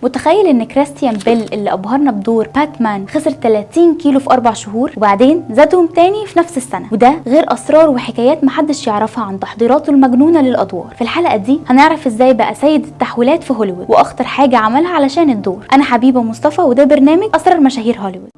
متخيل ان كريستيان بيل اللي ابهرنا بدور باتمان خسر 30 كيلو في 4 شهور وبعدين زادهم تاني في نفس السنه، وده غير اسرار وحكايات محدش يعرفها عن تحضيراته المجنونه للادوار. في الحلقه دي هنعرف ازاي بقى سيد التحويلات في هوليوود واخطر حاجه عملها علشان الدور. انا حبيبه مصطفى وده برنامج اسرار مشاهير هوليوود.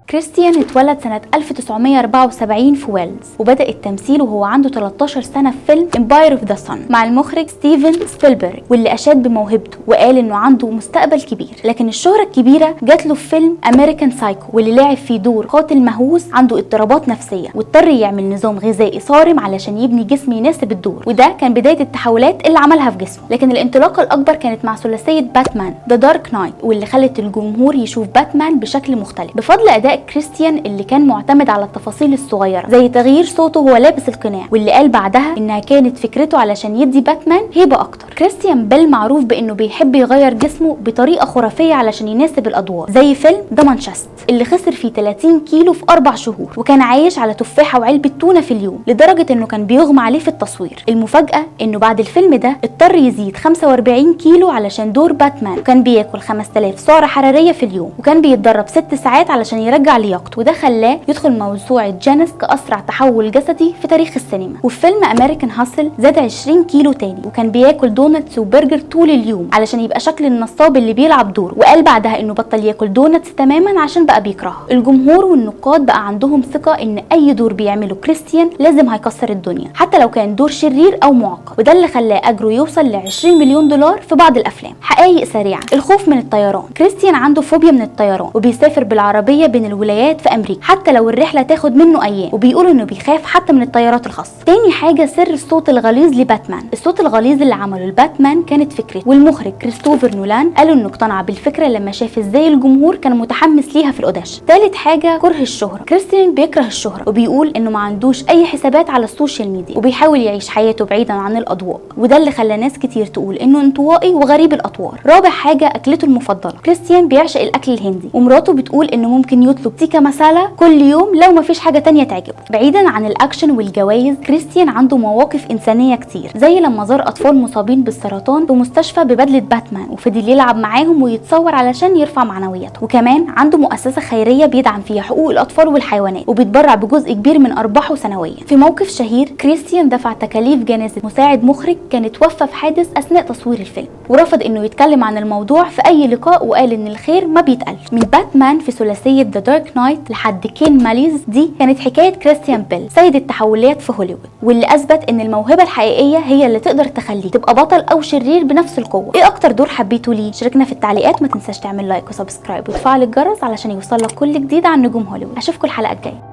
كريستيان اتولد سنة 1974 في ويلز، وبدأ التمثيل وهو عنده 13 سنة في فيلم امباير اوف ذا سان مع المخرج ستيفن سبيلبرغ، واللي أشاد بموهبته وقال إنه عنده مستقبل كبير. لكن الشهرة الكبيرة جات له في فيلم أمريكان سايكو، واللي لعب فيه دور قاتل مهووس عنده اضطرابات نفسية، واضطر يعمل نظام غذائي صارم علشان يبني جسم يناسب الدور، وده كان بداية التحولات اللي عملها في جسمه. لكن الانطلاقة الأكبر كانت مع ثلاثية باتمان ذا دارك نايت، واللي خلت الجمهور يشوف باتمان بشكل مختلف بفضل أداء كريستيان اللي كان معتمد على التفاصيل الصغيره زي تغيير صوته وهو لابس القناع، واللي قال بعدها انها كانت فكرته علشان يدي باتمان هيبه اكتر. كريستيان بيل معروف بانه بيحب يغير جسمه بطريقه خرافيه علشان يناسب الادوار، زي فيلم ذا مانشست اللي خسر فيه 30 كيلو في 4 شهور، وكان عايش على تفاحه وعلبه تونه في اليوم لدرجه انه كان بيغمى عليه في التصوير. المفاجاه انه بعد الفيلم ده اضطر يزيد 45 كيلو علشان دور باتمان، وكان بياكل 5000 سعره حراريه في اليوم، وكان بيتدرب 6 ساعات علشان يرجع لياقته، وده خلاه يدخل موسوعة جينيس كأسرع تحول جسدي في تاريخ السينما. وفي فيلم أمريكان هاسل زاد 20 كيلو تاني، وكان بياكل دونتس وبرجر طول اليوم علشان يبقى شكل النصاب اللي بيلعب دوره، وقال بعدها انه بطل ياكل دونتس تماما عشان بقى بيكرهها. الجمهور والنقاد بقى عندهم ثقة ان اي دور بيعمله كريستيان لازم هيكسر الدنيا، حتى لو كان دور شرير او معقد، وده اللي خلاه اجره يوصل ل 20 مليون دولار في بعض الافلام. حقائق سريعة: الخوف من الطيران. كريستيان عنده فوبيا من الطيران، وبيسافر بالعربية بين الولايات في امريكا حتى لو الرحله تاخد منه ايام، وبيقولوا انه بيخاف حتى من الطيارات الخاصه. تاني حاجه سر الصوت الغليظ لباتمان. الصوت الغليظ اللي عمله الباتمان كانت فكرته، والمخرج كريستوفر نولان قالوا انه اقتنع بالفكره لما شاف ازاي الجمهور كان متحمس ليها في الاوديشن. تالت حاجه كره الشهره. كريستيان بيكره الشهره وبيقول انه ما عندوش اي حسابات على السوشيال ميديا، وبيحاول يعيش حياته بعيدا عن الاضواء، وده اللي خلى ناس كتير تقول انه انطوائي وغريب الاطوار. رابع حاجه اكلته المفضله. كريستيان بيعشق الاكل الهندي، ومراته بتقول انه ممكن يطلب تيكا مسالا كل يوم لو مفيش حاجه تانية تعجبه. بعيدا عن الاكشن والجوائز، كريستيان عنده مواقف انسانيه كتير، زي لما زار اطفال مصابين بالسرطان في مستشفى ببدله باتمان وفضل يلعب معاهم ويتصور علشان يرفع معنوياتهم. وكمان عنده مؤسسه خيريه بيدعم فيها حقوق الاطفال والحيوانات، وبيتبرع بجزء كبير من ارباحه سنويا. في موقف شهير كريستيان دفع تكاليف جنازه مساعد مخرج كان اتوفى في حادث اثناء تصوير الفيلم، ورفض انه يتكلم عن الموضوع في اي لقاء، وقال ان الخير ما بيتقالش. من باتمان في ثلاثيه ذا دارك نايت لحد كين ماليز، دي كانت حكايه كريستيان بيل سيد التحولات في هوليوود، واللي اثبت ان الموهبه الحقيقيه هي اللي تقدر تخليك تبقى بطل او شرير بنفس القوه. ايه اكتر دور حبيته ليه؟ شاركنا في التعليقات، ما تنساش تعمل لايك وسبسكرايب وتفعل الجرس علشان يوصلك كل جديد عن نجوم هوليوود. اشوفكم الحلقه الجايه.